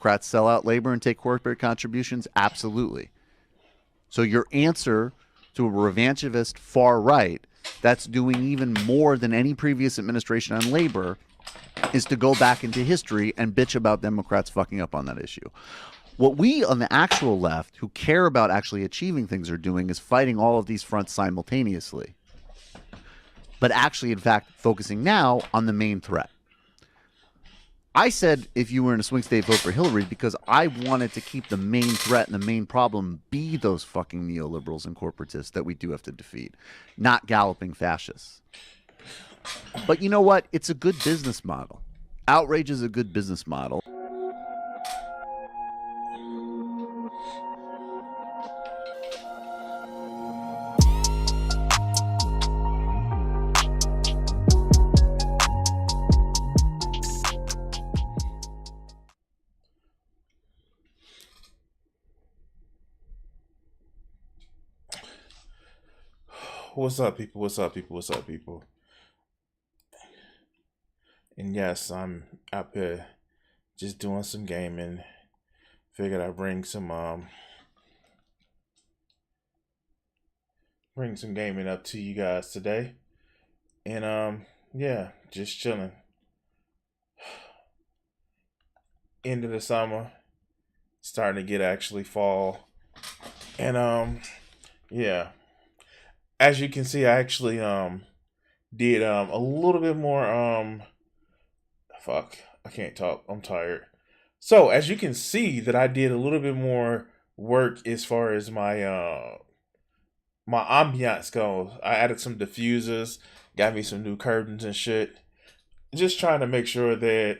Democrats sell out labor and take corporate contributions? Absolutely. So your answer to a revanchist far right that's doing even more than any previous administration on labor is to go back into history and bitch about Democrats fucking up on that issue. What we on the actual left, who care about actually achieving things, are doing is fighting all of these fronts simultaneously. But actually, in fact, focusing now on the main threat. I said if you were in a swing state, vote for Hillary because I wanted to keep the main threat and the main problem be those fucking neoliberals and corporatists that we do have to defeat, not galloping fascists. But you know what? It's a good business model. Outrage is a good business model. What's up, people? What's up, people? What's up, people? And yes, I'm up here just doing some gaming. Figured I'd bring some gaming up to you guys today. And yeah, just chilling. End of the summer, starting to get actually fall. And yeah. As you can see, I actually did a little bit more fuck, I can't talk. I'm tired. So, as you can see that I did a little bit more work as far as my ambiance goes. I added some diffusers, got me some new curtains and shit. Just trying to make sure that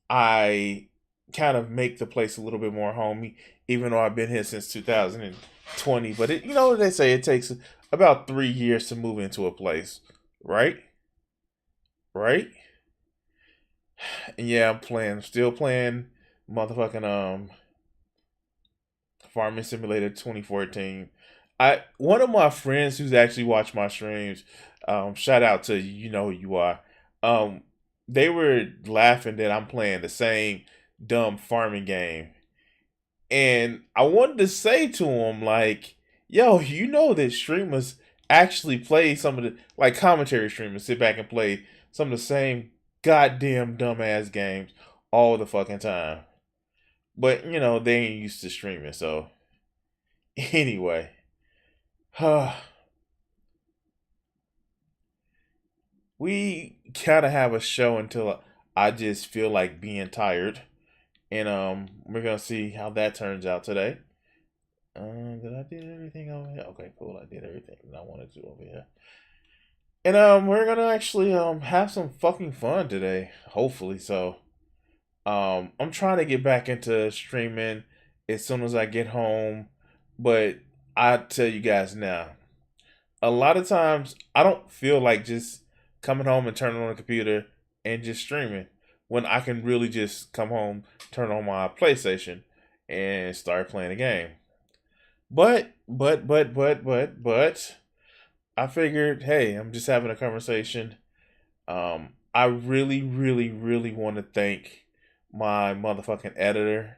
I kind of make the place a little bit more homey, even though I've been here since 2020. But you know what they say, it takes about 3 years to move into a place, right? Right? And yeah, still playing motherfucking Farming Simulator 2014. One of my friends who's actually watched my streams, shout out to you, you know who you are. They were laughing that I'm playing the same dumb farming game. And I wanted to say to him, like, yo, you know that streamers actually play some of the, like, commentary streamers sit back and play some of the same goddamn dumbass games all the fucking time. But, you know, they ain't used to streaming, so. Anyway. We kind of have a show until I just feel like being tired. And we're gonna see how that turns out today. Did I do everything over here? Okay, cool. I did everything that I wanted to over here. And we're gonna actually have some fucking fun today. Hopefully so. I'm trying to get back into streaming as soon as I get home, but I tell you guys now, a lot of times I don't feel like just coming home and turning on the computer and just streaming when I can really just come home, turn on my PlayStation, and start playing a game. But, I figured, hey, I'm just having a conversation. I really, really, really want to thank my motherfucking editor,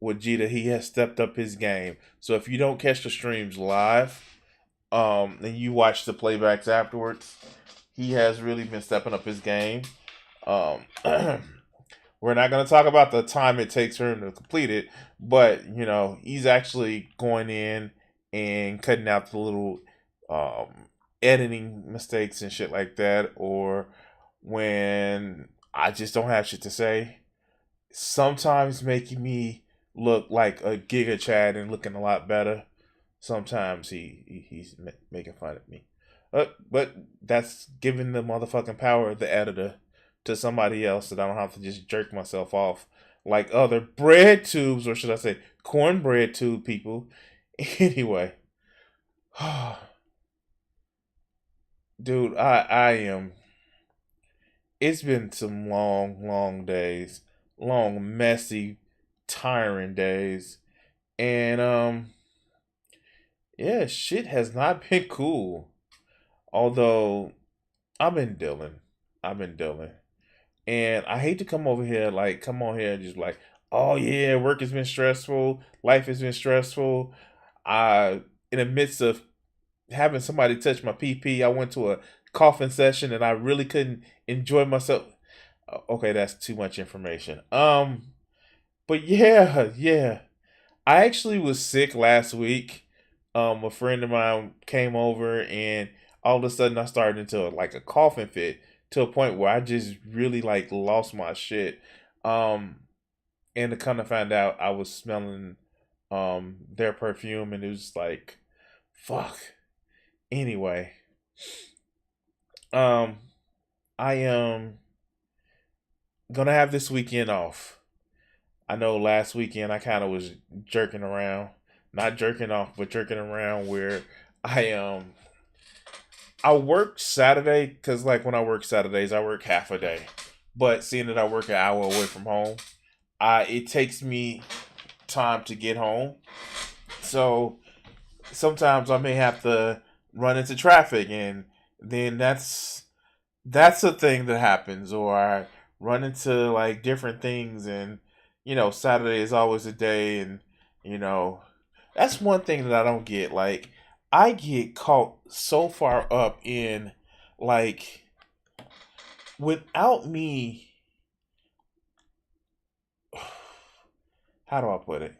Wajita. He has stepped up his game. So if you don't catch the streams live, and you watch the playbacks afterwards, he has really been stepping up his game. Um, we're not going to talk about the time it takes for him to complete it, but you know he's actually going in and cutting out the little editing mistakes and shit like that, or when I just don't have shit to say. Sometimes making me look like a Giga Chad and looking a lot better. Sometimes he's making fun of me. But that's giving the motherfucking power of the editor to somebody else that I don't have to just jerk myself off like other bread tubes, or should I say cornbread tube people. Anyway. Dude, I am. It's been some long, long days. Long, messy, tiring days. And yeah, shit has not been cool. Although I've been dealing. I've been dealing. And I hate to come over here, like, come on here and just like, Oh yeah, work has been stressful, life has been stressful. I in the midst of having somebody touch my PP, I went to a coughing session and I really couldn't enjoy myself. Okay, that's too much information. But yeah, yeah. I actually was sick last week. A friend of mine came over and all of a sudden I started into like a coughing fit to a point where I just really like lost my shit. Um, and to kind of find out I was smelling their perfume and it was like fuck. Anyway, um I am gonna have this weekend off. I know last weekend I kind of was jerking around, not jerking off, but jerking around where I I work Saturday because like when I work Saturdays I work half a day, but seeing that I work an hour away from home, it takes me time to get home. So sometimes I may have to run into traffic, and then that's a thing that happens, or I run into like different things, and Saturday is always a day, and you know that's one thing that I don't get. Like I get caught so far up in like without me. How do I put it?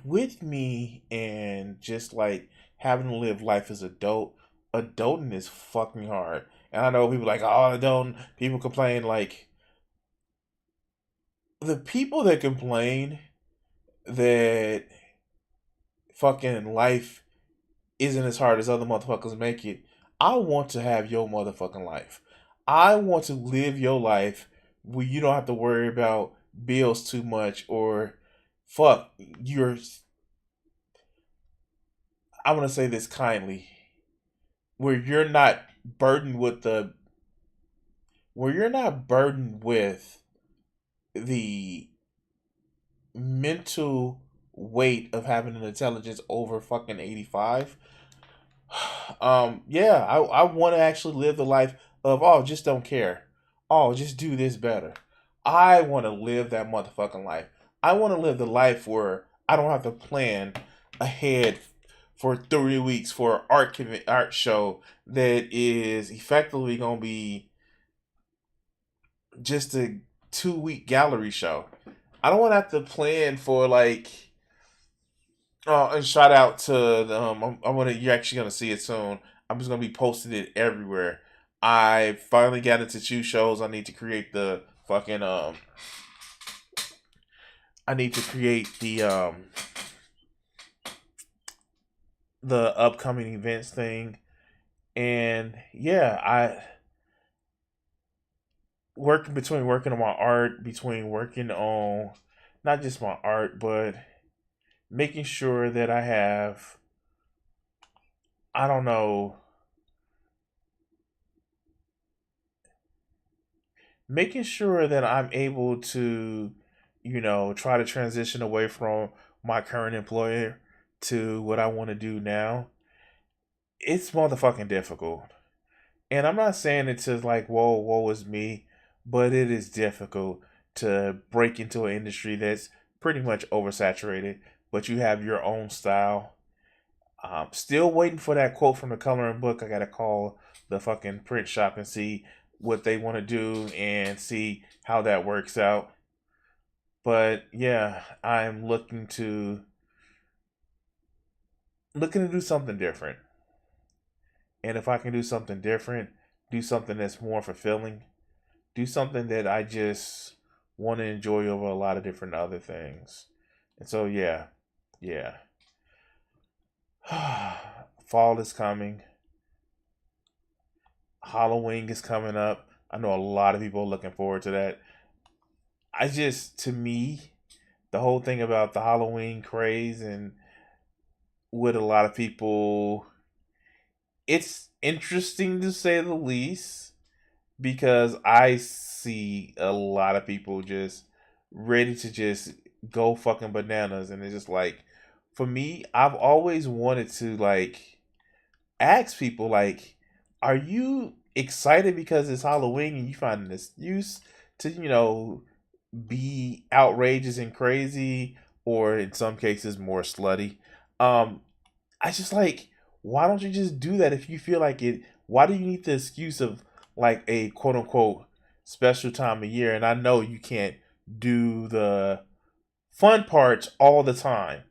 With me and just like having to live life as adulting is fucking hard. And I know people like, oh, adulting. People complain like the people that complain that fucking life isn't as hard as other motherfuckers make it. I want to have your motherfucking life. I want to live your life where you don't have to worry about bills too much or fuck you're. I'm gonna say this kindly, where you're not burdened with the where you're not burdened with the mental weight of having an intelligence over fucking 85. Yeah, I want to actually live the life of, oh, just don't care, oh, just do this better. I want to live that motherfucking life. I want to live the life where I don't have to plan ahead for 3 weeks for an art show that is effectively gonna be just a 2 week gallery show. I don't want to have to plan for like. Oh, and shout out to I'm gonna you're actually gonna see it soon. I'm just gonna be posting it everywhere. I finally got into 2 shows. I need to create the fucking I need to create the upcoming events thing. And yeah, I working on my art, between working on not just my art, but making sure that I have, I don't know, making sure that I'm able to, try to transition away from my current employer to what I want to do now. It's motherfucking difficult. And I'm not saying it to like, whoa, woe is me, but it is difficult to break into an industry that's pretty much oversaturated, but you have your own style. Still waiting for that quote from the coloring book. I gotta call the fucking print shop and see what they want to do and see how that works out. But yeah, I'm looking to do something different. And if I can do something different, do something that's more fulfilling, do something that I just want to enjoy over a lot of different other things. And so yeah, yeah. Fall is coming. Halloween is coming up. I know a lot of people are looking forward to that. To me, the whole thing about the Halloween craze and with a lot of people, it's interesting to say the least because I see a lot of people just ready to just go fucking bananas. And it's just like, for me, I've always wanted to like ask people, like, are you excited because it's Halloween and you find an excuse to, be outrageous and crazy, or in some cases more slutty. Um, I just like, why don't you just do that if you feel like it? Why do you need the excuse of like a quote unquote special time of year? And I know you can't do the fun parts all the time.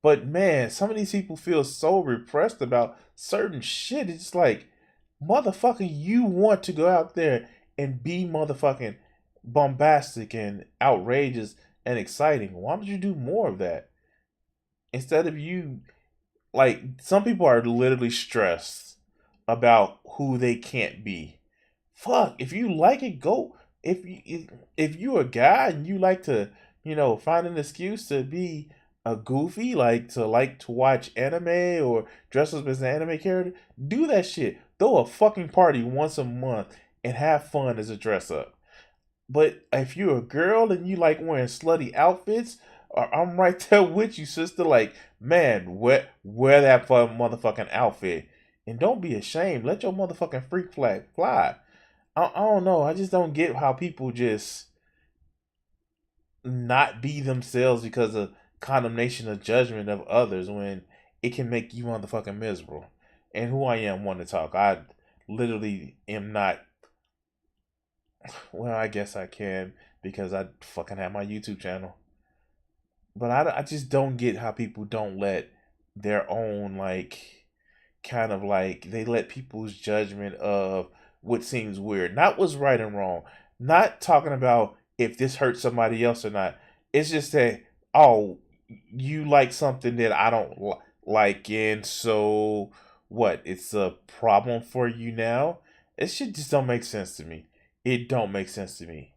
But man, some of these people feel so repressed about certain shit. It's like, motherfucker, you want to go out there and be motherfucking bombastic and outrageous and exciting. Why don't you do more of that? Instead of you, like, some people are literally stressed about who they can't be. Fuck, if you like it, go. If you're a guy and you like to, find an excuse to be a goofy, like to watch anime or dress up as an anime character, do that shit. Throw a fucking party once a month and have fun as a dress up. But if you're a girl and you like wearing slutty outfits, I'm right there with you, sister. Like, man, wear that fun motherfucking outfit. And don't be ashamed. Let your motherfucking freak flag fly. I don't know. I just don't get how people just not be themselves because of condemnation or judgment of others when it can make you motherfucking miserable. And who I am want to talk. I literally am not. Well, I guess I can because I fucking have my YouTube channel. But I just don't get how people don't let their own, like, kind of like, they let people's judgment of what seems weird, not what's right and wrong, not talking about if this hurts somebody else or not. It's just that, oh, you like something that I don't like, and so what? It's a problem for you now. It shit just don't make sense to me. It don't make sense to me.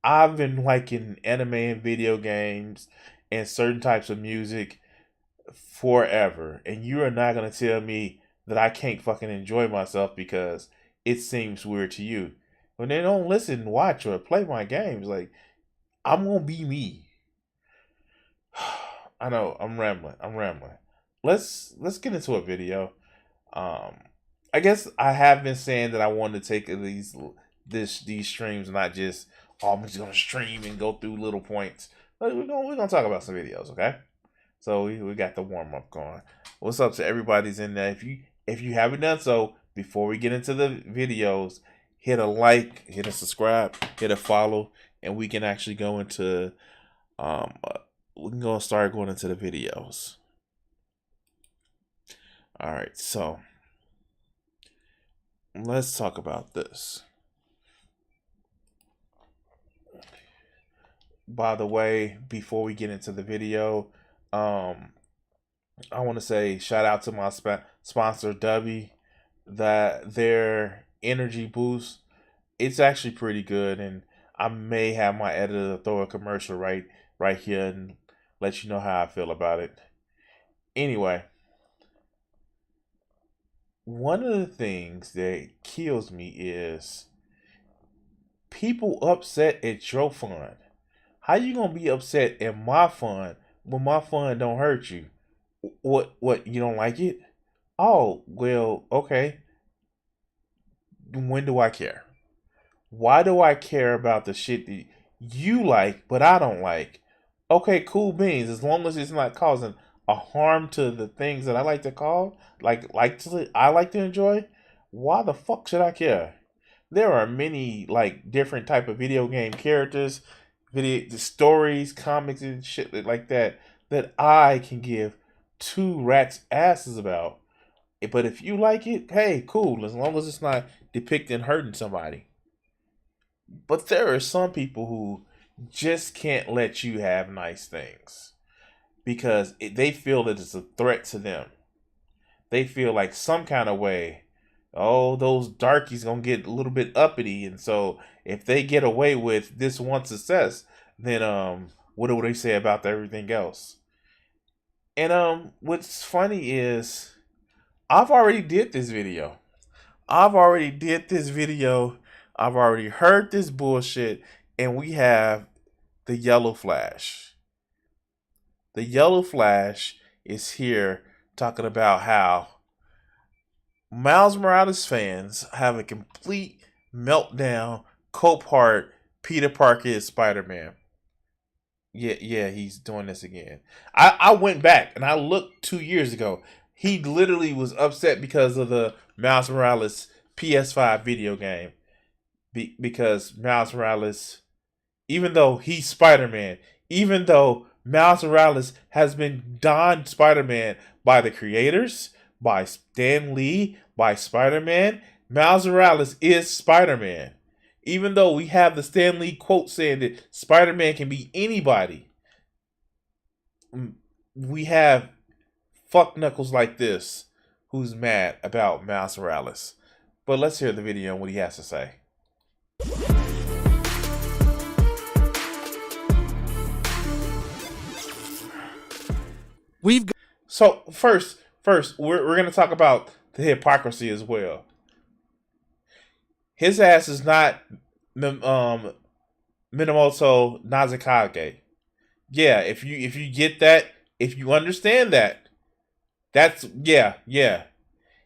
I've been liking anime and video games and certain types of music forever, and you are not gonna tell me that I can't fucking enjoy myself because it seems weird to you. When they don't listen, watch, or play my games, like, I'm gonna be me. I know I'm rambling. I'm rambling. Let's get into a video. Um, I guess I have been saying that I wanted to take these streams, not just, oh, I'm just gonna stream and go through little points. But we're gonna talk about some videos, okay? So we got the warm up going. What's up to everybody's in there? If you haven't done so, before we get into the videos, hit a like, hit a subscribe, hit a follow, and we can actually go into we can go start going into the videos. All right, so let's talk about this. By the way, before we get into the video, I want to say shout out to my sponsor Dubby. That their energy boost, it's actually pretty good, and I may have my editor throw a commercial right here and let you know how I feel about it. Anyway, one of the things that kills me is people upset at your fun. How you gonna be upset at my fun when my fun don't hurt you? What, you don't like it? Oh, well, okay. When do I care? Why do I care about the shit that you like but I don't like? Okay, cool beans. As long as it's not causing a harm to the things that I like to call, I like to enjoy. Why the fuck should I care? There are many, like, different type of video game characters, the stories, comics, and shit like that I can give two rats asses about. But if you like it, hey, cool. As long as it's not depicting hurting somebody. But there are some people who just can't let you have nice things because they feel that it's a threat to them. They feel like some kind of way, oh, those darkies gonna get a little bit uppity, and so if they get away with this one success, then what do they say about everything else? And what's funny is I've already did this video. I've already did this video. I've already heard this bullshit, and we have the yellow flash. The yellow flash is here talking about how Miles Morales fans have a complete meltdown. Cope Hart, Peter Parker is Spider-Man. Yeah, he's doing this again. I went back and I looked 2 years ago. He literally was upset because of the Miles Morales PS5 video game. Because Miles Morales, even though he's Spider-Man, even though Miles Morales has been donned Spider-Man by the creators, by Stan Lee, by Spider-Man, Miles Morales is Spider-Man. Even though we have the Stan Lee quote saying that Spider-Man can be anybody, we have fuck knuckles like this who's mad about Miles Morales. But let's hear the video and what he has to say. So first, we're gonna talk about the hypocrisy as well. His ass is not Minamoto Nazakage. Yeah, if you get that, if you understand that, that's yeah.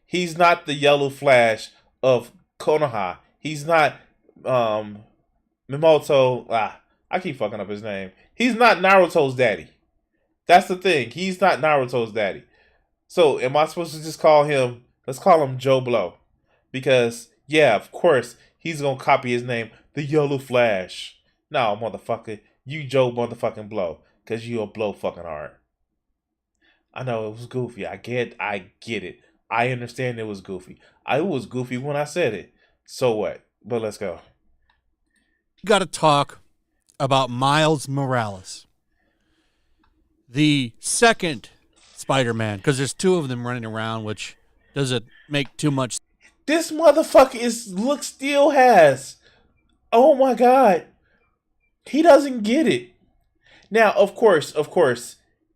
He's not the Yellow Flash of Konoha. He's not Minamoto. I keep fucking up his name. He's not Naruto's daddy. That's the thing. He's not Naruto's daddy. So am I supposed to just call him? Let's call him Joe Blow, because yeah, of course he's gonna copy his name, the Yellow Flash. No, motherfucker, you Joe motherfucking Blow, cause you a blow fucking hard. I know it was goofy. I get it. I understand it was goofy. I was goofy when I said it. So what? But let's go. Got to talk about Miles Morales, the second Spider-Man, because there's two of them running around, which doesn't make too much. This motherfucker still has. Oh my god. He doesn't get it. Now, of course,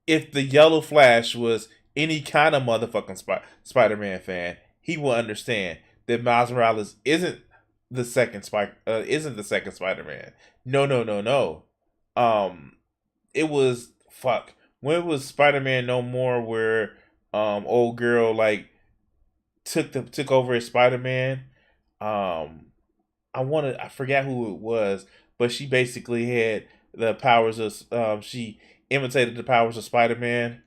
if the Yellow Flash was any kind of motherfucking Spider-Man fan, he will understand that Miles Morales isn't the second Spider-Man. No. It was when it was Spider-Man No More, where old girl like took over as Spider-Man. I forgot who it was, but she basically had the powers of she imitated the powers of Spider-Man.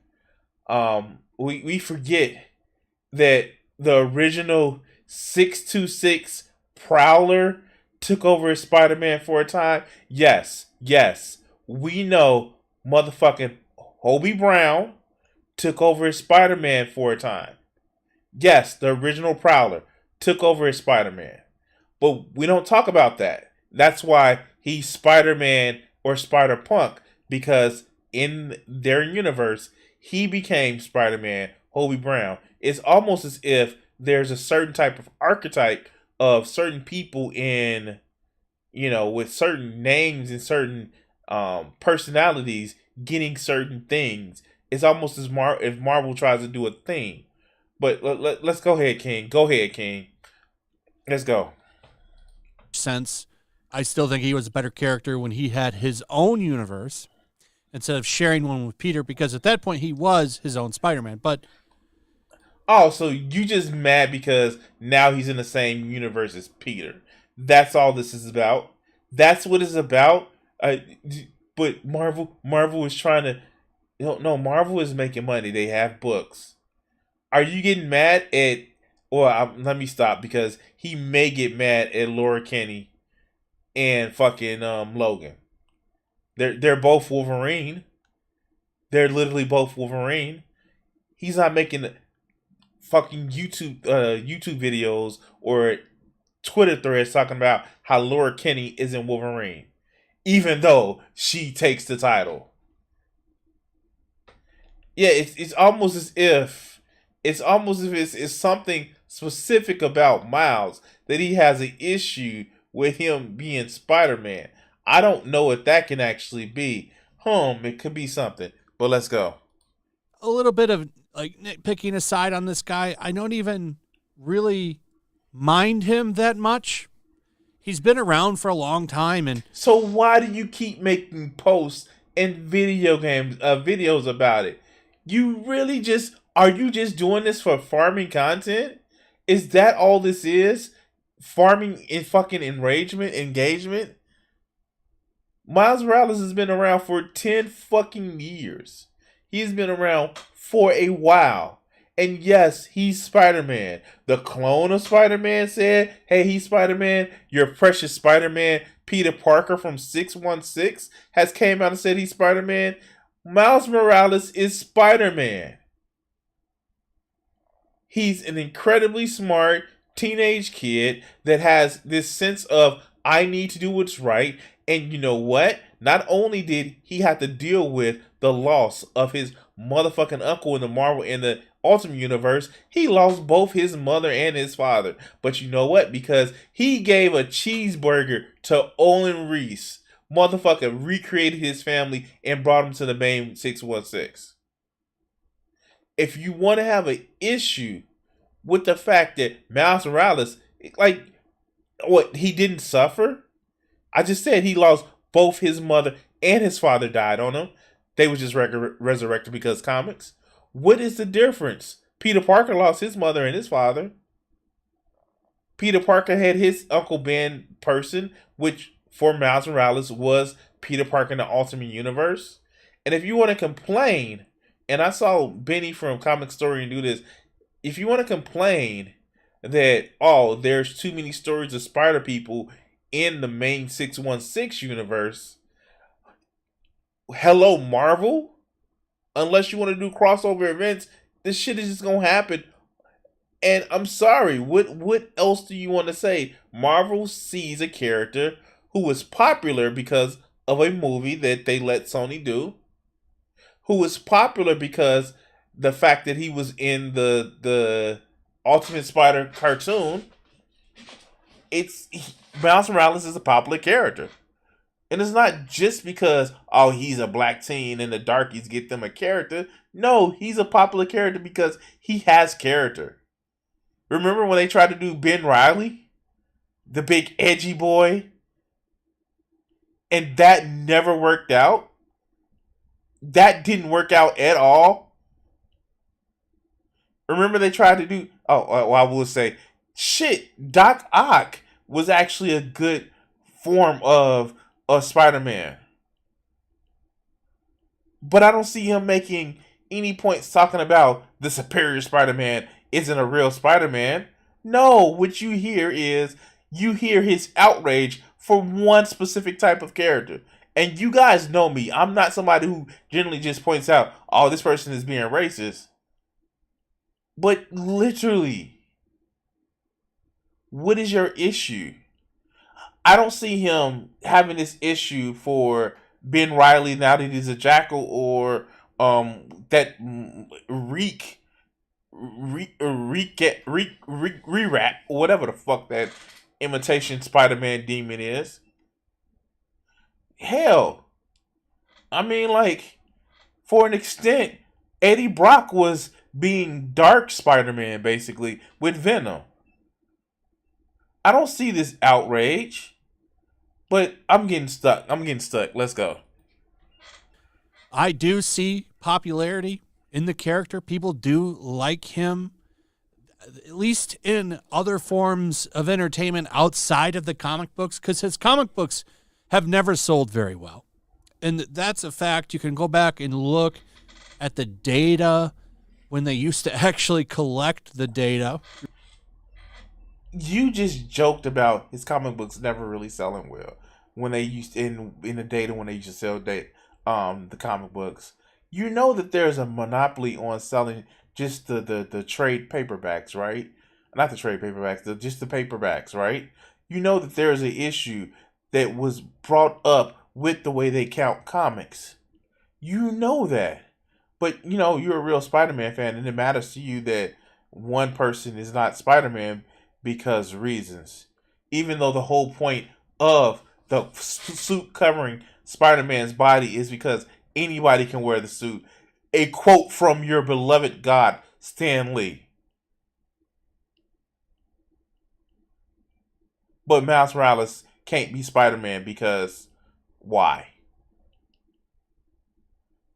We forget that the original 626 Prowler took over as Spider-Man for a time. Yes, we know motherfucking Hobie Brown took over as Spider-Man for a time. Yes, the original Prowler took over as Spider-Man. But we don't talk about that. That's why he's Spider-Man or Spider-Punk, because in their universe, he became Spider-Man, Hobie Brown. It's almost as if there's a certain type of archetype of certain people in, with certain names and certain personalities getting certain things. It's almost as if Marvel tries to do a thing. But let's go ahead, King. Go ahead, King. Let's go. Sense. I still think he was a better character when he had his own universe instead of sharing one with Peter, because at that point he was his own Spider-Man. But so you just mad because now he's in the same universe as Peter. That's all this is about. That's what it's about. But Marvel is trying to. No, Marvel is making money. They have books. Are you getting mad at? Well, let me stop, because he may get mad at Laura Kinney and fucking Logan. They're both Wolverine. They're literally both Wolverine. He's not making fucking YouTube videos or Twitter threads talking about how Laura Kinney isn't Wolverine, even though she takes the title. Yeah, it's almost as if it's something specific about Miles that he has an issue with him being Spider-Man. I don't know what that can actually be. It could be something. But let's go. a little bit of like nitpicking aside on this guy, I don't even really mind him that much. He's been around for a long time, and so why do you keep making posts and videos about it? You really are you just doing this for farming content? Is that all this is? Farming and fucking engagement? Miles Morales has been around for 10 fucking years. He's been around for a while. And yes, he's Spider-Man. The clone of Spider-Man said, hey, he's Spider-Man. Your precious Spider-Man, Peter Parker from 616, has came out and said he's Spider-Man. Miles Morales is Spider-Man. He's an incredibly smart teenage kid that has this sense of, I need to do what's right. And you know what? Not only did he have to deal with the loss of his motherfucking uncle in the Ultimate Universe, he lost both his mother and his father. But you know what? Because he gave a cheeseburger to Owen Reese, motherfucker recreated his family and brought him to the main 616. If you want to have an issue with the fact that Miles Morales, like, what, he didn't suffer? I just said he lost both his mother and his father died on him. They were just resurrected because comics. What is the difference? Peter Parker lost his mother and his father. Peter Parker had his Uncle Ben person, which for Miles Morales was Peter Parker in the Ultimate Universe. And if you want to complain, and I saw Benny from Comic Story do this, if you want to complain that, oh, there's too many stories of Spider people in the main 616 universe, hello, Marvel? Unless you want to do crossover events, this shit is just going to happen. And I'm sorry, what else do you want to say? Marvel sees a character who was popular because of a movie that they let Sony do, who was popular because the fact that he was in the Ultimate Spider cartoon. Miles Morales is a popular character. And it's not just because, oh, he's a black teen and the darkies get them a character. No, he's a popular character because he has character. Remember when they tried to do Ben Reilly? The big edgy boy? And that never worked out? That didn't work out at all? Remember they tried to do... Oh, I will say... Shit, Doc Ock was actually a good form of Spider-Man. But I don't see him making any points talking about the superior Spider-Man isn't a real Spider-Man. No, what you hear is his outrage for one specific type of character. And you guys know me. I'm not somebody who generally just points out, oh, this person is being racist. But literally, what is your issue? I don't see him having this issue for Ben Reilly now that he's a jackal, or that re-rat, whatever the fuck that imitation Spider-Man demon is. Hell, I mean, like, for an extent, Eddie Brock was being dark Spider-Man, basically, with Venom. I don't see this outrage, but I'm getting stuck. Let's go. I do see popularity in the character. People do like him, at least in other forms of entertainment outside of the comic books, because his comic books have never sold very well. And that's a fact. You can go back and look at the data when they used to actually collect the data. You just joked about his comic books never really selling well when they used in the data when they used to sell the comic books. You know that there's a monopoly on selling just the trade paperbacks, right? Not the trade paperbacks, just the paperbacks, right? You know that there's an issue that was brought up with the way they count comics. You know that. But, you know, you're a real Spider-Man fan, and it matters to you that one person is not Spider-Man because reasons. Even though the whole point of the suit covering Spider-Man's body is because anybody can wear the suit. A quote from your beloved God, Stan Lee. But Miles Morales can't be Spider-Man because why?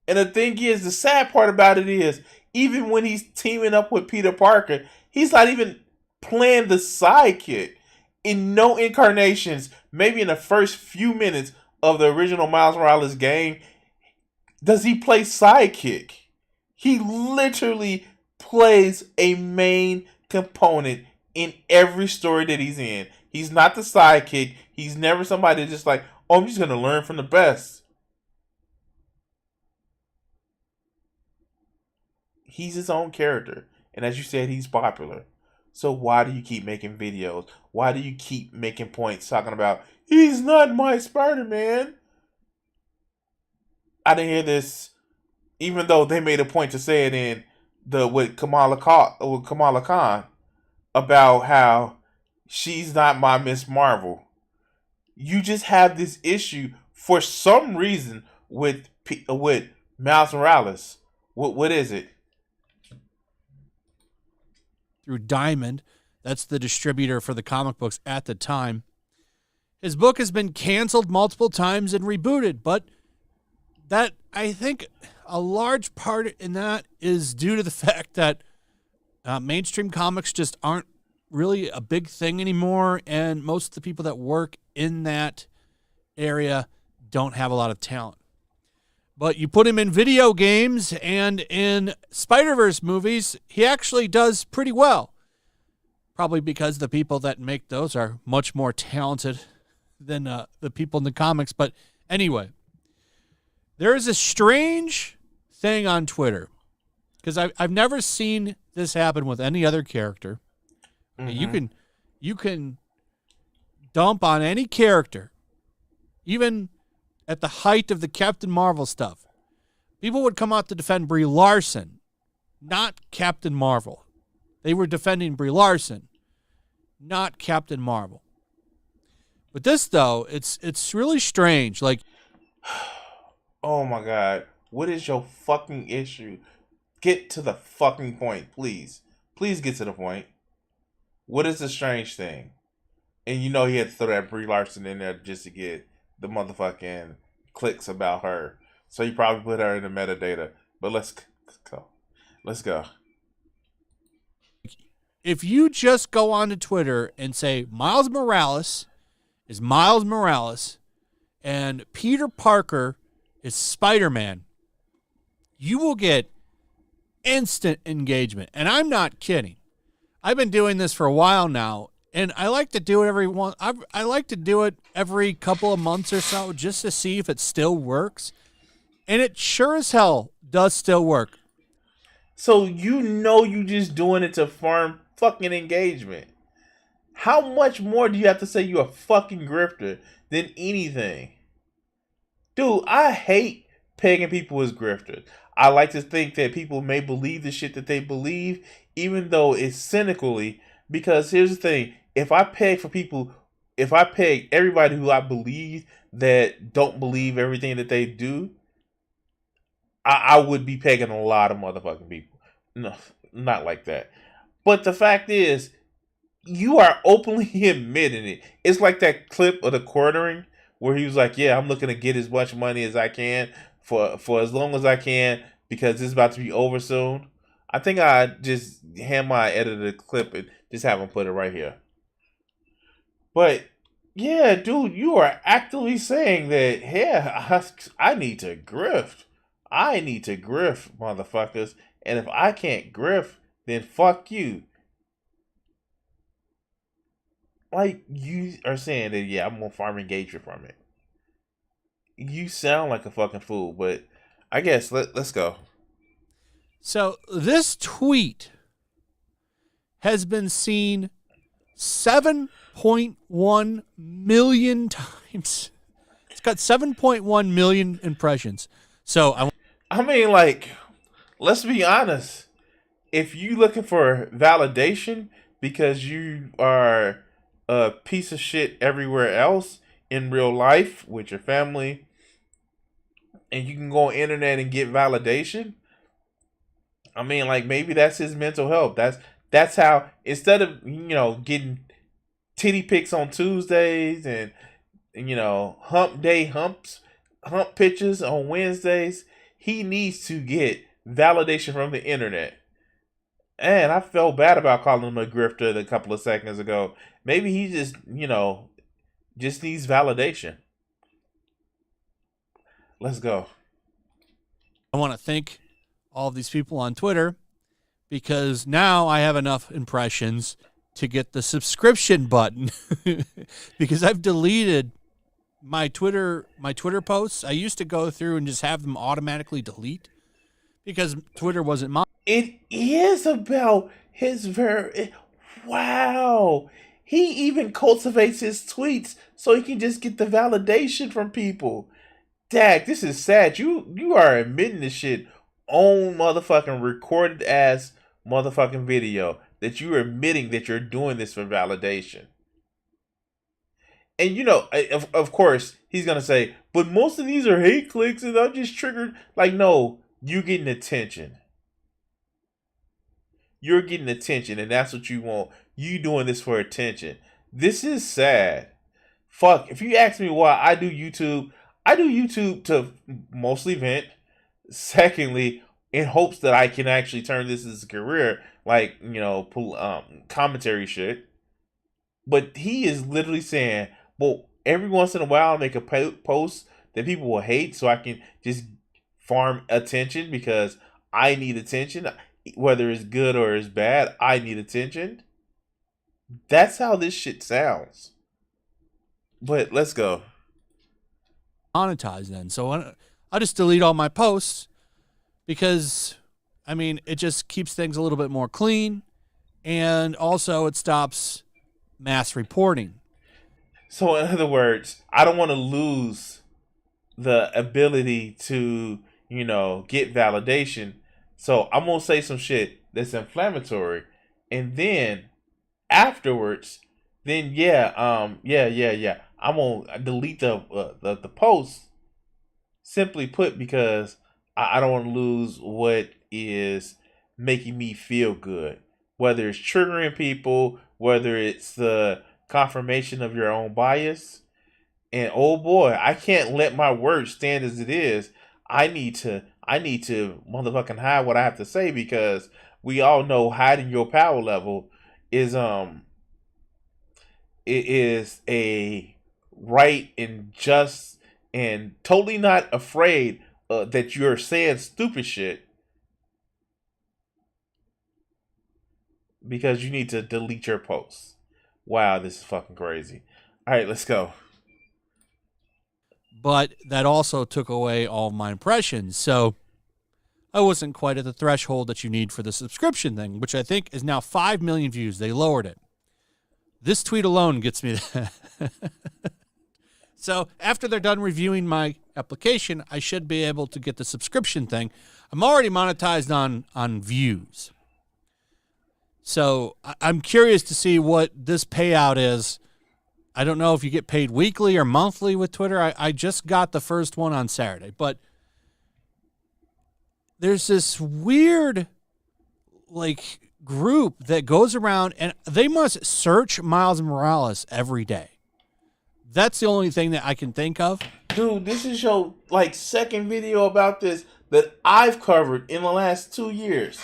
And the thing is, the sad part about it is, even when he's teaming up with Peter Parker, he's not even playing the sidekick. In no incarnations, maybe in the first few minutes of the original Miles Morales game, does he play sidekick. He literally plays a main component in every story that he's in. He's not the sidekick. He's never somebody just like, oh, I'm just going to learn from the best. He's his own character. And as you said, he's popular. So why do you keep making videos? Why do you keep making points talking about, he's not my Spider-Man? I didn't hear this, even though they made a point to say it in with Kamala Khan about how she's not my Miss Marvel. You just have this issue for some reason with Miles Morales. What is it? Through Diamond, that's the distributor for the comic books at the time. His book has been canceled multiple times and rebooted, but that, I think, a large part in that is due to the fact that mainstream comics just aren't really a big thing anymore, and most of the people that work in that area don't have a lot of talent. But you put him in video games and in Spider-Verse movies, he actually does pretty well. Probably because the people that make those are much more talented than the people in the comics. But anyway, there is a strange thing on Twitter, because I've never seen this happen with any other character. Mm-hmm. You can dump on any character, even at the height of the Captain Marvel stuff. People would come out to defend Brie Larson, not Captain Marvel. They were defending Brie Larson, not Captain Marvel. But this, though, it's really strange. Like, oh my God, what is your fucking issue? Get to the fucking point, please. Please get to the point. What is the strange thing? And you know he had to throw that Brie Larson in there just to get the motherfucking clicks about her. So you probably put her in the metadata. But let's go. Let's go. If you just go onto Twitter and say Miles Morales is Miles Morales and Peter Parker is Spider-Man, you will get instant engagement. And I'm not kidding. I've been doing this for a while now, and I like to do it I like to do it every couple of months or so just to see if it still works. And it sure as hell does still work. So you know you just doing it to farm fucking engagement. How much more do you have to say you're a fucking grifter than anything? Dude, I hate pegging people as grifters. I like to think that people may believe the shit that they believe, even though it's cynically, because here's the thing. If I peg everybody who I believe that don't believe everything that they do, I would be pegging a lot of motherfucking people. No, not like that. But the fact is, you are openly admitting it. It's like that clip of the quartering where he was like, yeah, I'm looking to get as much money as I can for as long as I can because it's about to be over soon. I think I just hand my editor the clip and just have him put it right here. But yeah, dude, you are actively saying that, yeah, I need to grift. I need to grift, motherfuckers. And if I can't grift, then fuck you. Like, you are saying that, yeah, I'm going to farm engagement from it. You sound like a fucking fool, but I guess let's go. So this tweet has been seen 7.1 million times. It's got 7.1 million impressions. So I mean, like, let's be honest. If you looking for validation because you are a piece of shit everywhere else in real life with your family, and you can go on internet and get validation, I mean, like, maybe that's his mental health. That's how, instead of, getting titty pics on Tuesdays and hump pictures on Wednesdays, he needs to get validation from the internet. And I felt bad about calling him a grifter a couple of seconds ago. Maybe he just, just needs validation. Let's go. I want to thank all of these people on Twitter because now I have enough impressions to get the subscription button because I've deleted my Twitter posts. I used to go through and just have them automatically delete because Twitter wasn't mine. It is about his wow. He even cultivates his tweets so he can just get the validation from people. Dak, this is sad. You are admitting this shit on motherfucking recorded ass motherfucking video that you're admitting that you're doing this for validation. And of course, he's gonna say, but most of these are hate clicks and I'm just triggered. Like, no, you're getting attention. You're getting attention, and that's what you want. You doing this for attention. This is sad. Fuck, if you ask me why I do YouTube to mostly vent. Secondly, in hopes that I can actually turn this as a career, like, commentary shit. But he is literally saying, well, every once in a while I'll make a post that people will hate so I can just farm attention because I need attention. Whether it's good or it's bad, I need attention. That's how this shit sounds. But let's go. Monetize then. So I'll just delete all my posts because, it just keeps things a little bit more clean. And also it stops mass reporting. So in other words, I don't want to lose the ability to, get validation. So I'm going to say some shit that's inflammatory. And then afterwards, then I'm going to delete the post, simply put, because I don't want to lose what is making me feel good. Whether it's triggering people, whether it's the confirmation of your own bias. And oh boy, I can't let my words stand as it is. I need to motherfucking hide what I have to say because we all know hiding your power level is it is a right and just and totally not afraid that you're saying stupid shit because you need to delete your posts. Wow, this is fucking crazy. All right, let's go. But that also took away all my impressions. So I wasn't quite at the threshold that you need for the subscription thing, which I think is now 5 million views. They lowered it. This tweet alone gets me that. So after they're done reviewing my application, I should be able to get the subscription thing. I'm already monetized on views. So I'm curious to see what this payout is. I don't know if you get paid weekly or monthly with Twitter. I just got the first one on Saturday. But there's this weird, group that goes around, and they must search Miles Morales every day. That's the only thing that I can think of. Dude, this is your second video about this that I've covered in the last 2 years.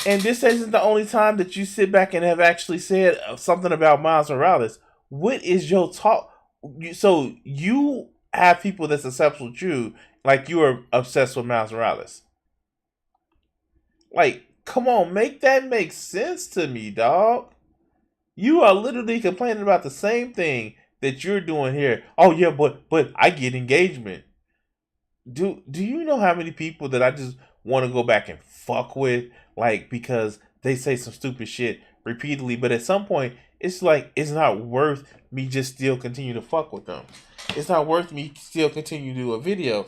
And this isn't the only time that you sit back and have actually said something about Miles Morales. What is your talk? So you have people that's obsessed with you, like you are obsessed with Miles Morales. Come on, make that make sense to me, dog. You are literally complaining about the same thing that you're doing here. Oh yeah, but I get engagement. Do you know how many people that I just want to go back and fuck with, because they say some stupid shit repeatedly, but at some point it's it's not worth me just still continue to fuck with them. It's not worth me still continue to do a video.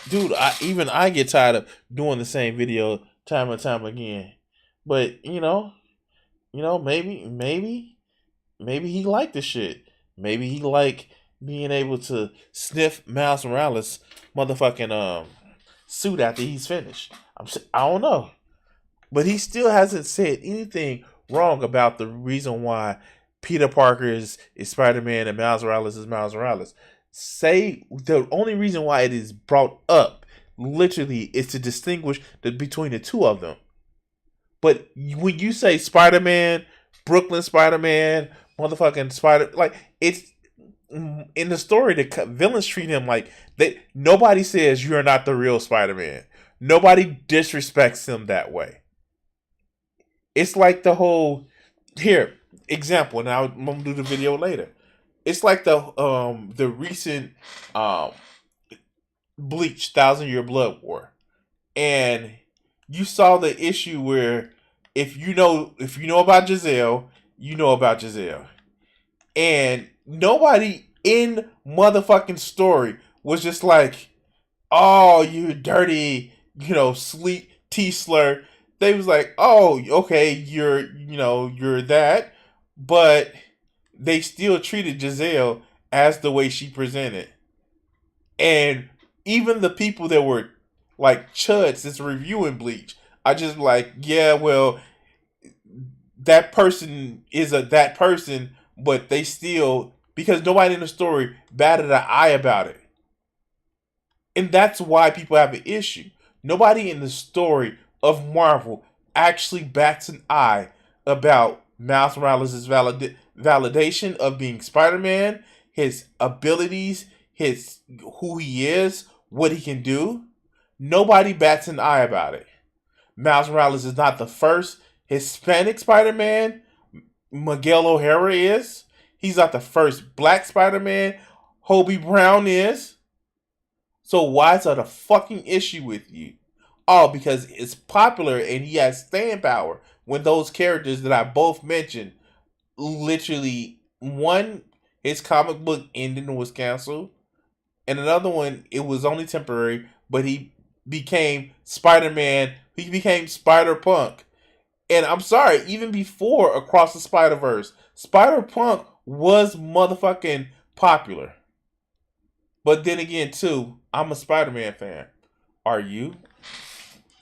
Dude, I get tired of doing the same video time and time again. But maybe he liked the shit. Maybe he like being able to sniff Miles Morales motherfucking suit after he's finished. I don't know. But he still hasn't said anything wrong about the reason why Peter Parker is Spider-Man and Miles Morales is Miles Morales. Say the only reason why it is brought up literally is to distinguish between the two of them. But when you say Spider-Man, Brooklyn Spider-Man, motherfucking Spider, like it's in the story, the villains treat him like they. Nobody says you're not the real Spider-Man. Nobody disrespects him that way. It's like the whole here example. Now I'm gonna do the video later. It's like the recent um Bleach 1,000 Year Blood War, and you saw the issue where if you know about Giselle, you know about Giselle, and nobody in motherfucking story was just like, "Oh, you dirty, sleep T slur." They was like, "Oh, okay, you're that," but they still treated Giselle as the way she presented, and even the people that were like chuds that's reviewing Bleach, I just like, yeah, well, that person is that person, but they still, because nobody in the story batted an eye about it. And that's why people have an issue. Nobody in the story of Marvel actually bats an eye about Miles Morales' validation of being Spider-Man, his abilities, his who he is, what he can do. Nobody bats an eye about it. Miles Morales is not the first Hispanic Spider-Man. Miguel O'Hara is. He's not the first Black Spider-Man. Hobie Brown is. So why is that a fucking issue with you? Oh, because it's popular and he has staying power. When those characters that I both mentioned, literally, one, his comic book ending was canceled, and another one, it was only temporary, but he became Spider-Man. He became Spider-Punk. And I'm sorry, even before Across the Spider-Verse, Spider-Punk was motherfucking popular. But then again, too, I'm a Spider-Man fan. Are you?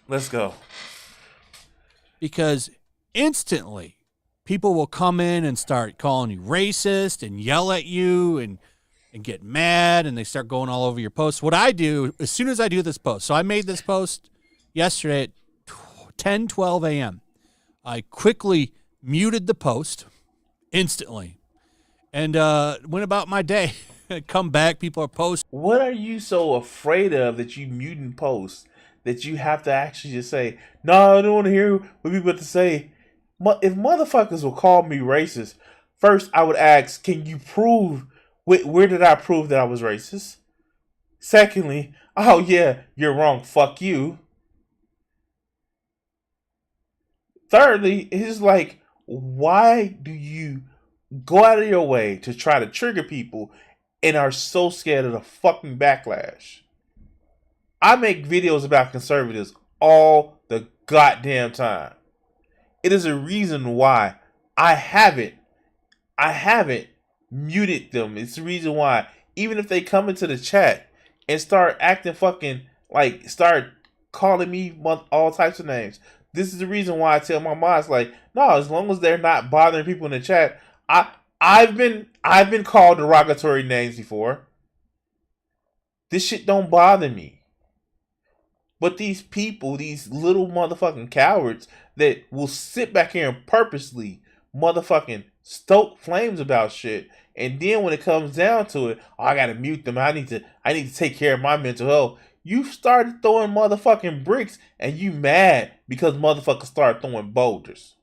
Let's go. Because instantly people will come in and start calling you racist and yell at you and get mad, and they start going all over your posts. What I do, as soon as I do this post, so I made this post yesterday at 10, 12 a.m. I quickly muted the post instantly and went about my day. Come back, people are posting. What are you so afraid of that you mutant posts that you have to actually just say, no, I don't want to hear what people have to say? If motherfuckers will call me racist, first I would ask, can you prove, where did I prove that I was racist? Secondly, oh yeah, you're wrong, fuck you. Thirdly, it's like, why do you go out of your way to try to trigger people and are so scared of the fucking backlash? I make videos about conservatives all the goddamn time. It is a reason why I haven't muted them. It's the reason why, even if they come into the chat and start acting fucking like, start calling me all types of names, this is the reason why I tell my mods, like, no, as long as they're not bothering people in the chat. I've been called derogatory names before. This shit don't bother me. But these people, these little motherfucking cowards that will sit back here and purposely motherfucking stoke flames about shit, and then when it comes down to it, oh, I gotta mute them. I need to take care of my mental health. You started throwing motherfucking bricks, and you mad because motherfuckers started throwing boulders.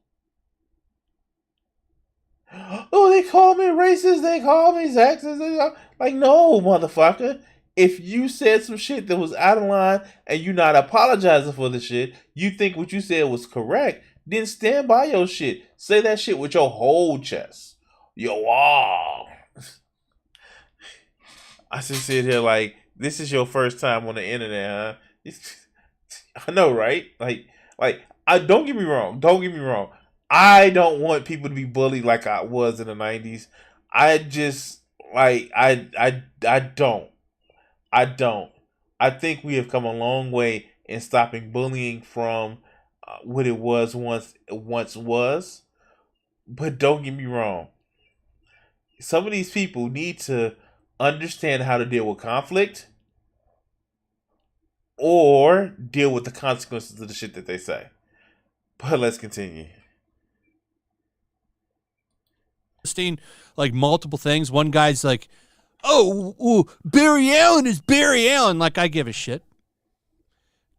Oh, they call me racist. They call me sexist. Like, no, motherfucker. If you said some shit that was out of line and you not apologizing for the shit, you think what you said was correct, then stand by your shit. Say that shit with your whole chest. Yo, wow. I just sit here like, this is your first time on the internet, huh? I know, right? Like, I don't get me wrong. Don't get me wrong. I don't want people to be bullied like I was in the 90s. I just like I don't. I don't. I think we have come a long way in stopping bullying from what it was once was. But don't get me wrong. Some of these people need to understand how to deal with conflict or deal with the consequences of the shit that they say. But let's continue. Like multiple things. One guy's like, oh, Barry Allen is Barry Allen. Like, I give a shit.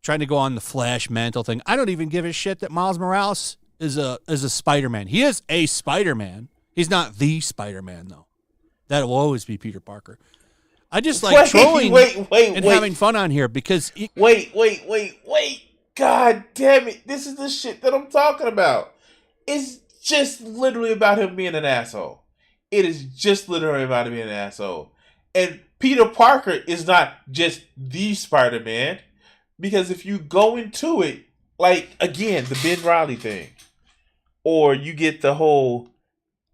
Trying to go on the Flash mental thing. I don't even give a shit that Miles Morales is a Spider-Man. He is a Spider-Man. He's not the Spider-Man, though. That will always be Peter Parker. I just like trolling and having fun on here because... Wait. God damn it. This is the shit that I'm talking about. It's just literally about him being an asshole. It is just literally about him being an asshole. And Peter Parker is not just the Spider-Man. Because if you go into it, like, again, the Ben Reilly thing. Or you get the whole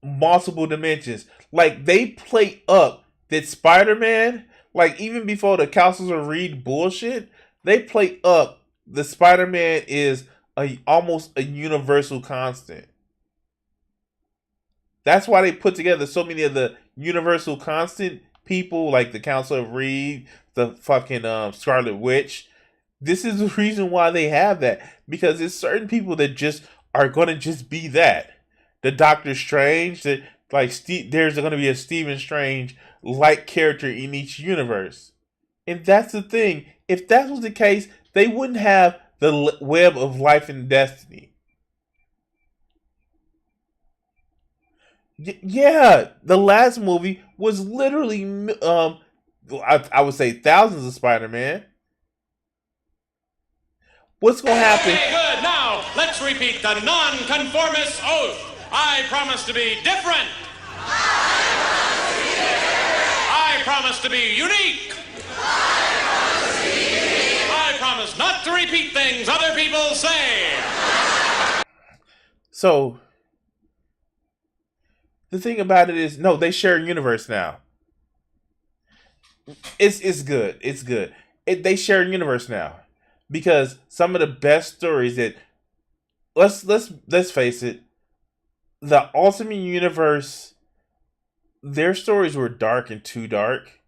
multiple dimensions. Like, they play up that Spider-Man, like, even before the Counselor Reed bullshit, they play up the Spider-Man is almost a universal constant. That's why they put together so many of the universal constant people, like the Counselor Reed, the fucking Scarlet Witch. This is the reason why they have that. Because there's certain people that just are going to just be that. The Doctor Strange, that like there's going to be a Stephen Strange-like character in each universe. And that's the thing. If that was the case, they wouldn't have the web of life and destiny. Yeah, the last movie was literally, I would say thousands of Spider-Man. What's going to happen? Okay, good. Now, let's repeat the non-conformist oath. I promise to be different. I promise to be unique. I promise not to repeat things other people say. So, the thing about it is, no, they share a universe now. It's good. It's good. They share a universe now. Because some of the best stories that let's face it, the Ultimate Universe, their stories were dark and too dark,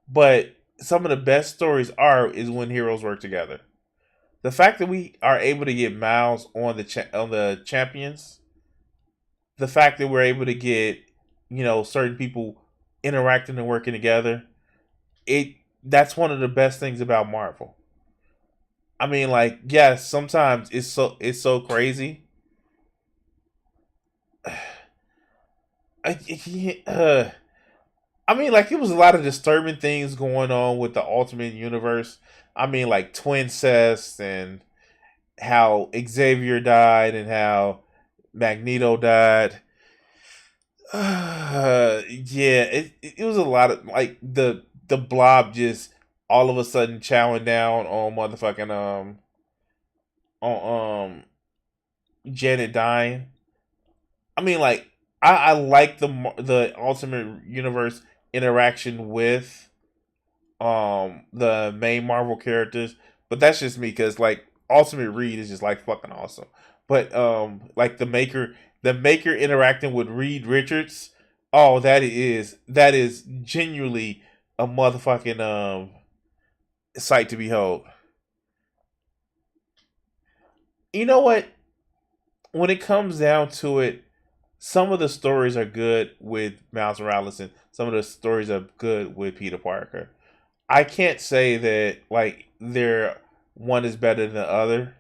but some of the best stories is when heroes work together. The fact that we are able to get Miles on the Champions, the fact that we're able to get, certain people interacting and working together, that's one of the best things about Marvel. I mean, like, yes, sometimes it's so crazy. I mean, like, it was a lot of disturbing things going on with the Ultimate Universe. I mean, like, Twincest and how Xavier died and how Magneto died. Yeah, it was a lot of, like, the Blob just all of a sudden chowing down on motherfucking on Janet dying. I mean, like, I like the Ultimate Universe interaction with the main Marvel characters, but that's just me because, like, Ultimate Reed is just, like, fucking awesome. But like the Maker interacting with Reed Richards, oh, that is genuinely a motherfucking sight to behold. You know what? When it comes down to it, some of the stories are good with Miles Morales and some of the stories are good with Peter Parker. I can't say that, like, one is better than the other.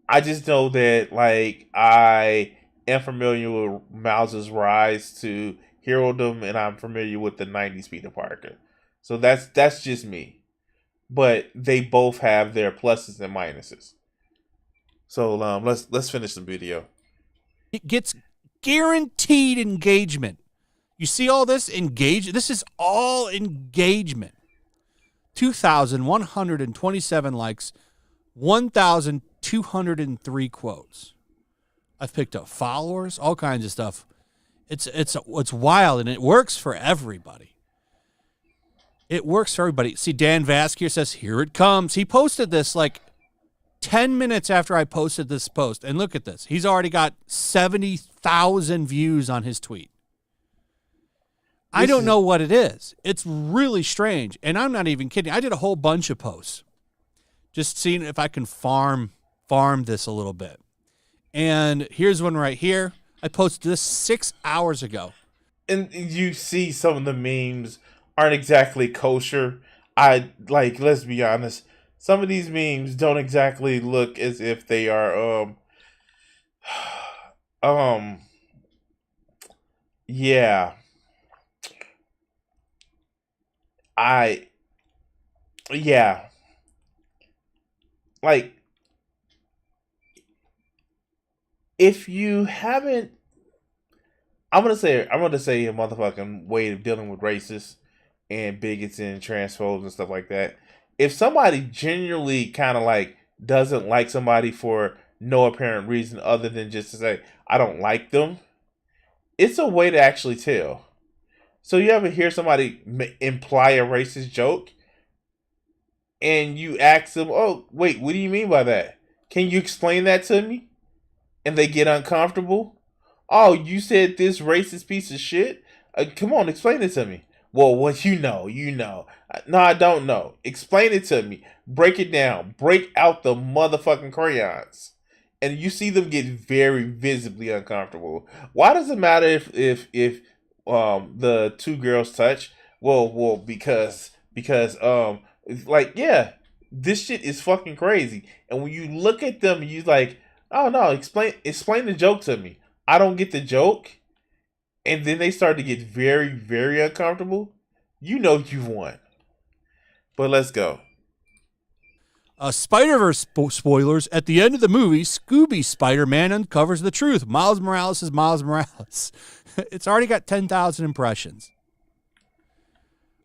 I just know that, like, I am familiar with Miles' rise to herodom and I'm familiar with the 90s Peter Parker. So that's just me. But they both have their pluses and minuses. So let's finish the video. It gets guaranteed engagement. You see all this engagement? This is all engagement. 2,127 likes, 1,203 quotes. I've picked up followers, all kinds of stuff. It's wild, and it works for everybody. It works for everybody. See, Dan Vask here says, here it comes. He posted this like 10 minutes after I posted this post. And look at this. He's already got 70,000 views on his tweet. I don't know what it is. It's really strange. And I'm not even kidding. I did a whole bunch of posts. Just seeing if I can farm this a little bit. And here's one right here. I posted this 6 hours ago. And you see some of the memes aren't exactly kosher. Let's be honest. Some of these memes don't exactly look as if they are yeah. Yeah. Like, if you haven't, I'm gonna say a motherfucking way of dealing with racists and bigots and transphobes and stuff like that. If somebody genuinely kind of like doesn't like somebody for no apparent reason other than just to say I don't like them, it's a way to actually tell. So you ever hear somebody imply a racist joke, and you ask them, "Oh, wait, what do you mean by that? Can you explain that to me?" And they get uncomfortable. "Oh, you said this racist piece of shit? Come on, explain it to me." "Well, what you know. No, I don't know. Explain it to me. Break it down. Break out the motherfucking crayons." And you see them get very visibly uncomfortable. Why does it matter if the two girls touch? Well, because yeah, this shit is fucking crazy. And when you look at them, you like, "Oh no, explain the joke to me. I don't get the joke." And then they start to get very, very uncomfortable. You know you've won. But let's go. Spider-Verse spoilers. At the end of the movie, Scooby Spider-Man uncovers the truth. Miles Morales is Miles Morales. It's already got 10,000 impressions.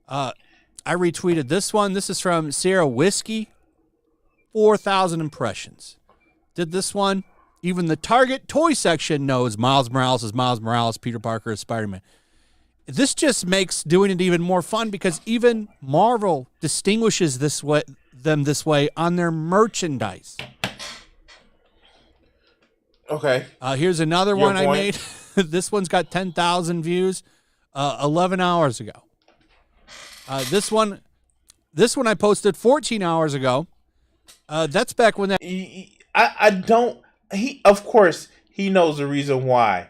I retweeted this one. This is from Sierra Whiskey. 4,000 impressions. Did this one. Even the Target toy section knows Miles Morales is Miles Morales, Peter Parker is Spider-Man. This just makes doing it even more fun because even Marvel distinguishes them this way on their merchandise. Okay. Here's another Your one point. I made. This one's got 10,000 views 11 hours ago. This one I posted 14 hours ago. That's back when that... I don't... Of course, he knows the reason why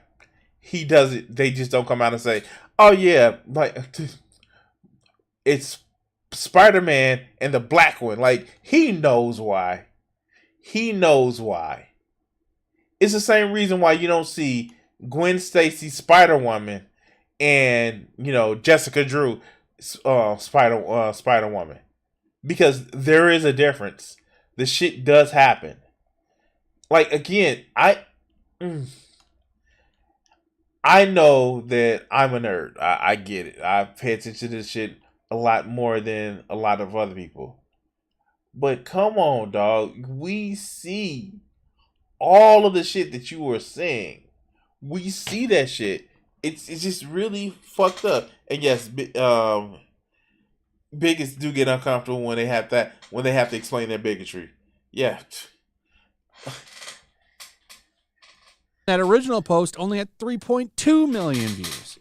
he does it. They just don't come out and say, "Oh yeah, like it's Spider-Man and the black one." Like, he knows why. He knows why. It's the same reason why you don't see Gwen Stacy Spider-Woman and, Jessica Drew Spider-Woman. Because there is a difference. The shit does happen. Like, again, I know that I'm a nerd. I get it. I pay attention to this shit a lot more than a lot of other people. But come on, dog. We see all of the shit that you were saying. We see that shit. It's just really fucked up. And yes, bigots do get uncomfortable when they have to explain their bigotry. Yeah. That original post only had 3.2 million views.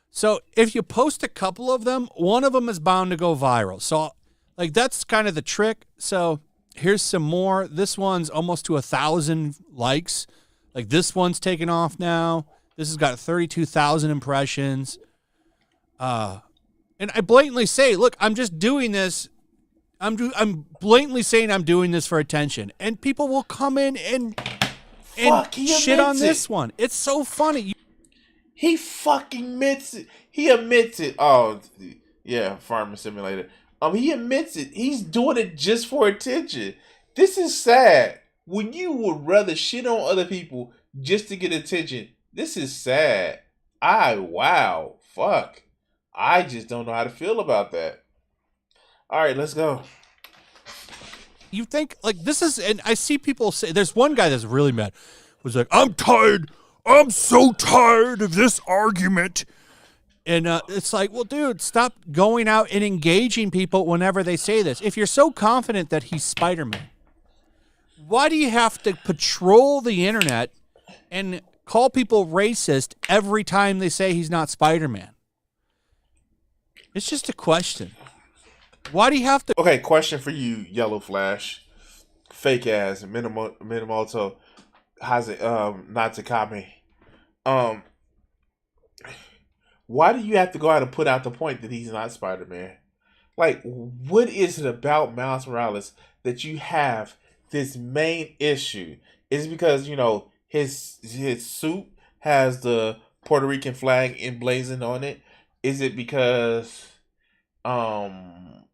So if you post a couple of them, one of them is bound to go viral. So that's kind of the trick. So here's some more. This one's almost to 1,000 likes. Like, this one's taken off now. This has got 32,000 impressions. And I blatantly say, look, I'm just doing this. I'm blatantly saying I'm doing this for attention. And people will come in and shit on this one. It's so funny. He fucking admits it. He admits it. Oh, yeah, Farmer Simulator. He admits it. He's doing it just for attention. This is sad. When you would rather shit on other people just to get attention, this is sad. Wow. Fuck. I just don't know how to feel about that. All right, let's go. You think, this is, and I see people say, there's one guy that's really mad, who's like, "I'm tired. I'm so tired of this argument." And it's like, well, dude, stop going out and engaging people whenever they say this. If you're so confident that he's Spider-Man, why do you have to patrol the internet and call people racist every time they say he's not Spider-Man? It's just a question. Why do you have to... Okay, question for you, Yellow Flash. Fake ass, Minamoto. how's it? Not Takami. Um, why do you have to go out and put out the point that he's not Spider-Man? Like, what is it about Miles Morales that you have this main issue? Is it because his suit has the Puerto Rican flag emblazoned on it? Is it because um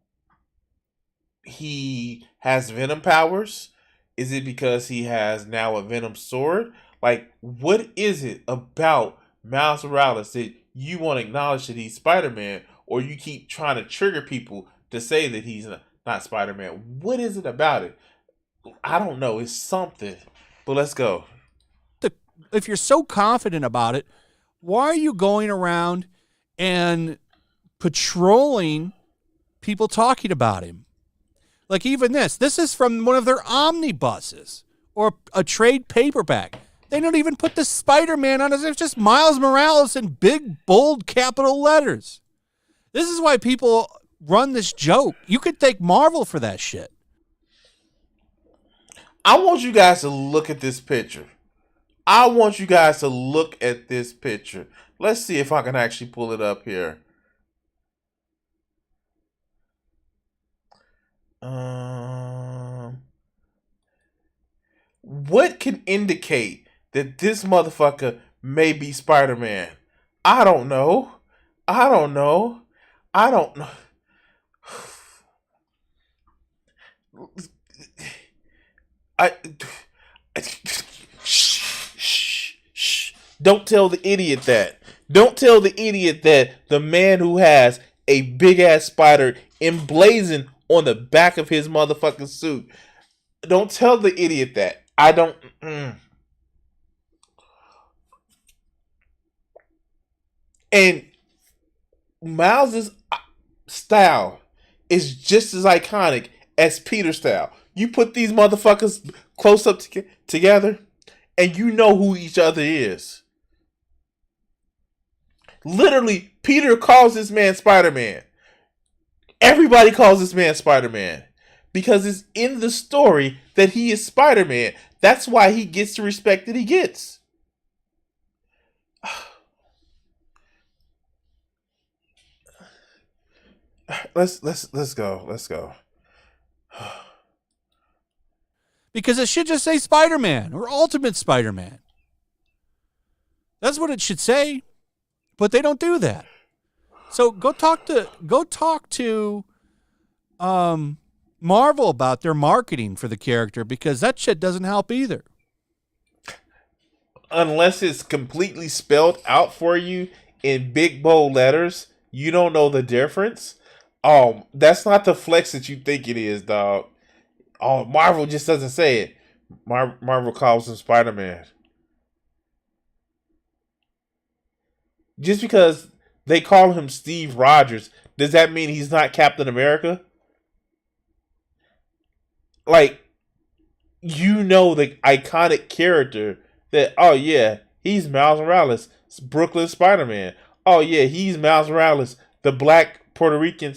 he has Venom powers? Is it because he has now a Venom sword? Like, what is it about Miles Morales that you want to acknowledge that he's Spider-Man, or you keep trying to trigger people to say that he's not Spider-Man? What is it about it? I don't know. It's something. But let's go. If you're so confident about it, why are you going around and patrolling people talking about him? Like even this is from one of their omnibuses or a trade paperback. They don't even put the Spider-Man on it. It's just Miles Morales in big, bold capital letters. This is why people run this joke. You could thank Marvel for that shit. I want you guys to look at this picture. Let's see if I can actually pull it up here. What can indicate that this motherfucker may be Spider-Man? I don't know. I shh. Don't tell the idiot that. Don't tell the idiot that the man who has a big ass spider emblazoned on the back of his motherfucking suit. Don't tell the idiot that. I don't. And Miles's style is just as iconic as Peter's style. You put these motherfuckers close up together, and you know who each other is. Literally, Peter calls this man Spider-Man. Everybody calls this man Spider-Man because it's in the story that he is Spider-Man. That's why he gets the respect that he gets. Let's go. Because it should just say Spider-Man or Ultimate Spider-Man. That's what it should say, but they don't do that. So go talk to Marvel about their marketing for the character, because that shit doesn't help either. Unless it's completely spelled out for you in big bold letters, you don't know the difference. That's not the flex that you think it is, dog. Oh, Marvel just doesn't say it. Marvel calls him Spider-Man. Just because they call him Steve Rogers, does that mean he's not Captain America? Like, you know the iconic character that, oh yeah, he's Miles Morales, it's Brooklyn Spider-Man. Oh yeah, he's Miles Morales, the black Puerto Rican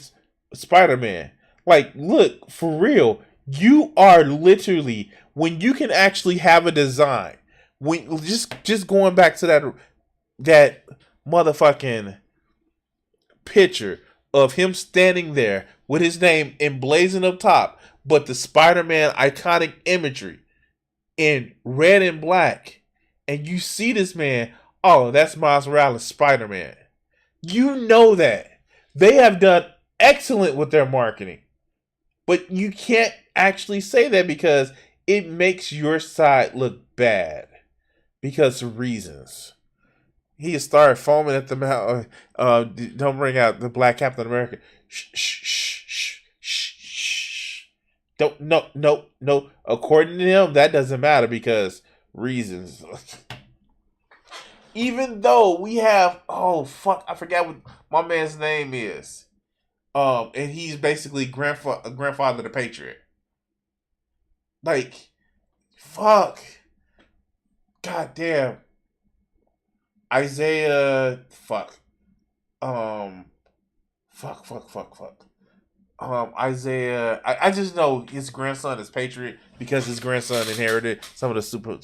Spider-Man. Like, look, for real, you are literally, when you can actually have a design, when just going back to that motherfucking picture of him standing there with his name emblazoned up top, but the Spider-Man iconic imagery in red and black, and you see this man, oh, that's Miles Morales, Spider-Man. You know that. They have done excellent with their marketing. But you can't actually say that because it makes your side look bad. Because of reasons. He started foaming at the mouth. Don't bring out the black Captain America. Shh. Don't, no. According to him, that doesn't matter because reasons. Even though we have, oh fuck, I forgot what my man's name is. And he's basically grandfather the Patriot. Like, fuck. God damn. Isaiah, fuck. Fuck. Isaiah. I just know his grandson is Patriot because his grandson inherited some of the Super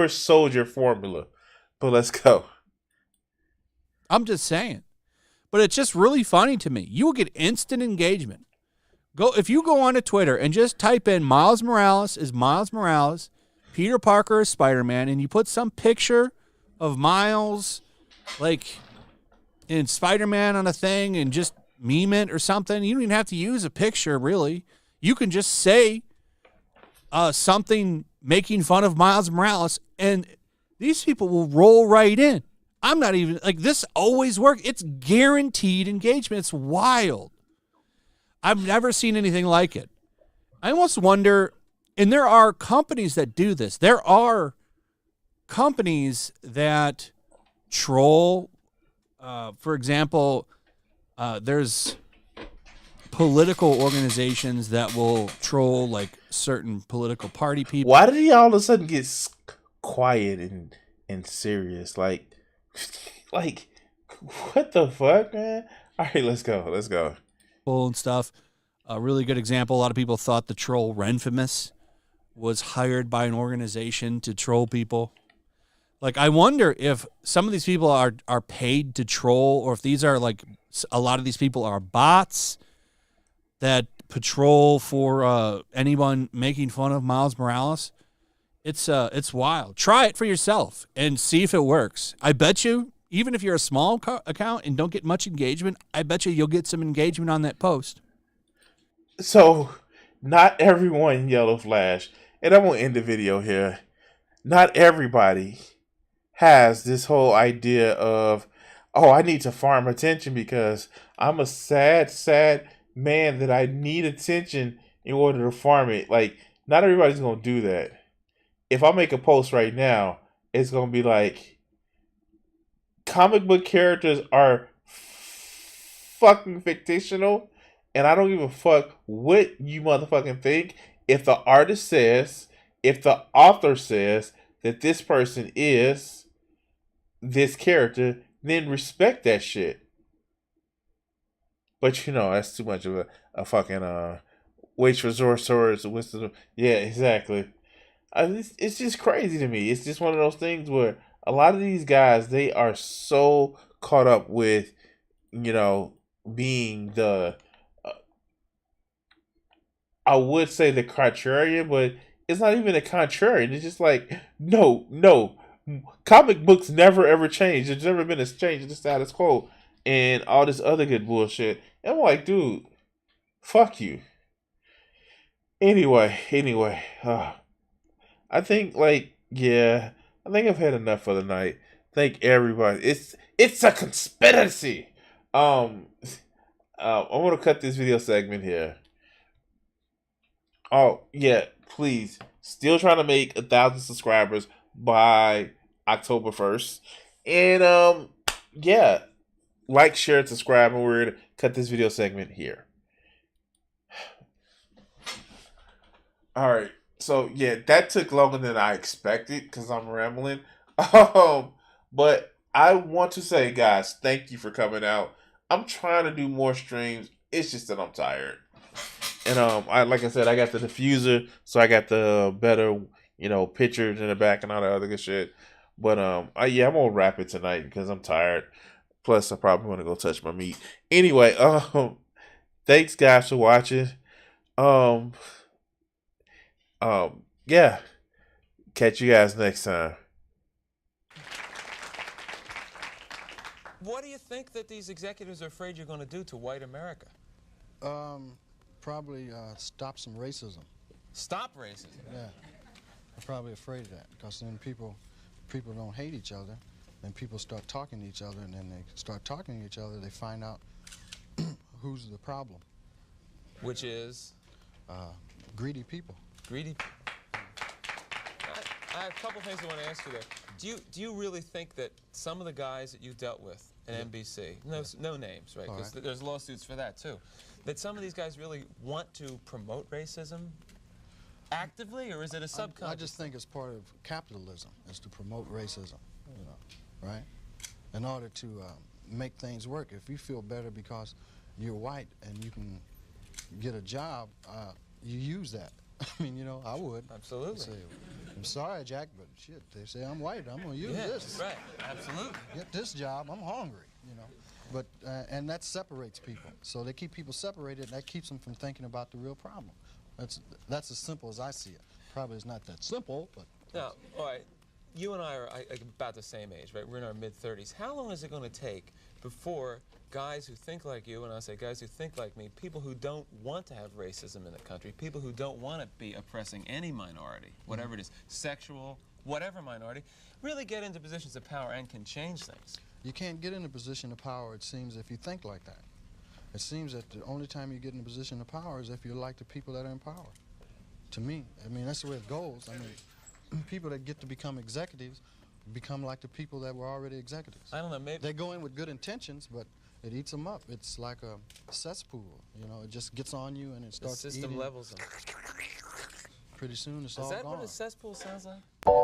Soldier formula. But let's go. I'm just saying. But it's just really funny to me. You will get instant engagement. If you go onto Twitter and just type in Miles Morales is Miles Morales, Peter Parker is Spider-Man, and you put some picture of Miles like in Spider-Man on a thing and just meme it or something. You don't even have to use a picture, really. You can just say something making fun of Miles Morales, and these people will roll right in. I'm not even, like, this always works. It's guaranteed engagement. It's wild. I've never seen anything like it. I almost wonder, and there are companies that do this. There are companies that troll. For example, there's political organizations that will troll like certain political party people. Why did he all of a sudden get quiet and serious? Like, what the fuck, man? All right, let's go. And stuff. A really good example. A lot of people thought the troll Renfamous was hired by an organization to troll people. Like, I wonder if some of these people are paid to troll, or if these are like a lot of these people are bots that patrol for anyone making fun of Miles Morales. It's wild. Try it for yourself and see if it works. I bet you, even if you're a small account and don't get much engagement, I bet you'll get some engagement on that post. So, not everyone Yellow Flash, and I'm going to end the video here. Not everybody has this whole idea of, oh, I need to farm attention because I'm a sad man that I need attention in order to farm it. Like, not everybody's going to do that. If I make a post right now, it's going to be like, comic book characters are fucking fictional, and I don't give a fuck what you motherfucking think. If the artist says, if the author says that this person is this character, then respect that shit. But that's too much of a fucking wait for Zorosaurus wisdom. Yeah, exactly. It's just crazy to me. It's just one of those things where a lot of these guys, they are so caught up with, being the, I would say the contrarian, but it's not even a contrarian. It's just like, no. Comic books never ever change. There's never been a change in the status quo and all this other good bullshit. And I'm like, dude, fuck you. Anyway, I think I think I've had enough for the night. Thank everybody. It's a conspiracy. I'm gonna cut this video segment here. Oh yeah, please. Still trying to make 1,000 subscribers by October 1st. And like, share, and subscribe, and we're gonna cut this video segment here. Alright. So that took longer than I expected because I'm rambling. But I want to say, guys, thank you for coming out. I'm trying to do more streams. It's just that I'm tired. And like I said, I got the diffuser, so I got the better, pictures in the back and all that other good shit. But I'm gonna wrap it tonight because I'm tired. Plus, I probably want to go touch my meat. Anyway, thanks guys for watching. Catch you guys next time. What do you think that these executives are afraid you're going to do to white America? Probably stop some racism. Stop racism? Yeah, I'm probably afraid of that because then people don't hate each other, then people start talking to each other, and then they start talking to each other, they find out who's the problem. Which is? Greedy people. Greedy. I have a couple things I want to ask you there. Do you really think that some of the guys that you dealt with at NBC, no names, right? Because there's lawsuits for that too, that some of these guys really want to promote racism actively, or is it a subconscious? I just think it's part of capitalism is to promote racism, right? In order to make things work. If you feel better because you're white and you can get a job, you use that. I mean, you know, I would. Absolutely. Say, I'm sorry, Jack, but shit, they say I'm white. I'm going to use this. Right, absolutely. Get this job. I'm hungry, you know. But and that separates people. So they keep people separated, and that keeps them from thinking about the real problem. That's as simple as I see it. Probably it's not that simple, but... Now, all right, you and I are about the same age, right? We're in our mid-30s. How long is it going to take before guys who think like you, and I say guys who think like me, people who don't want to have racism in the country, people who don't want to be oppressing any minority, whatever it is, sexual, whatever minority, really get into positions of power and can change things? You can't get in a position of power, it seems, if you think like that. It seems that the only time you get in a position of power is if you're like the people that are in power. To me, I mean, that's the way it goes. I mean, people that get to become executives become like the people that were already executives. I don't know, maybe... They go in with good intentions, but it eats them up. It's like a cesspool, you know, it just gets on you and it starts the system eating. levels them. Pretty soon it's all Is that gone. what a cesspool sounds like? Yes.